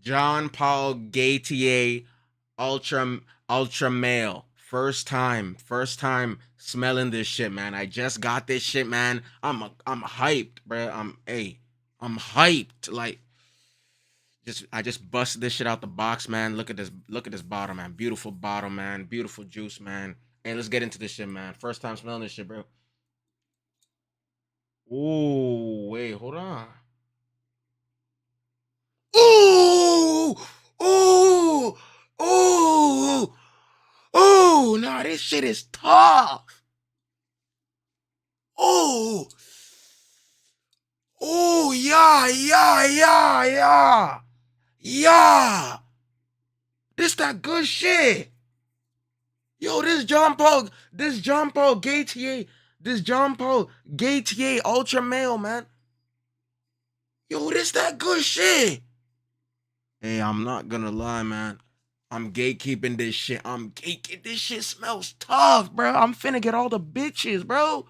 John Paul Gaultier Ultra Male. First time smelling this shit, man. I just got this shit, man. I'm hyped, bro. I'm hyped. Like I just busted this shit out the box, man. Look at this bottle, man. Beautiful bottle, man. Beautiful juice, man. Hey, let's get into this shit, man. First time smelling this shit, bro. Ooh, wait, hold on. Ooh, ooh, ooh, ooh. Nah, this shit is tough. Ooh, ooh, yeah, yeah, yeah, yeah, yeah. This that good shit. Yo, this John Paul Gaultier Ultra Male, man. Yo, this that good shit. Hey, I'm not gonna lie, man. I'm gatekeeping this shit. I'm gatekeeping this shit. Smells tough, bro. I'm finna get all the bitches, bro.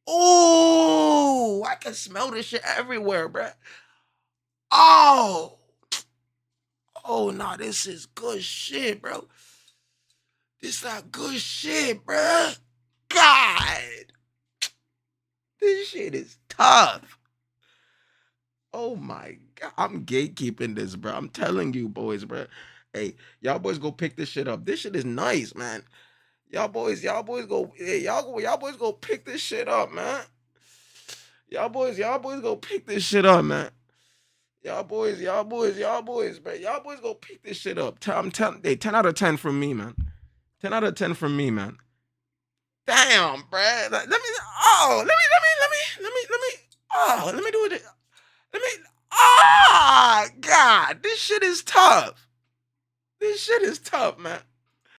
Oh, I can smell this shit everywhere, bro. Oh, oh, nah, this is good shit, bro. This that good shit, bro. God, this shit is tough. Oh my god, I'm gatekeeping this, bro. I'm telling you, boys, bro. Hey, y'all boys go pick this shit up. This shit is nice, man. Y'all boys go, hey, y'all boys go pick this shit up, man. Y'all boys go pick this shit up, man. Man. Y'all boys go pick this shit up. I'm telling, hey, 10 out of 10 from me, man. 10 out of 10 from me, man. Damn, bruh. Let me do it. Let me, God, this shit is tough. This shit is tough, man.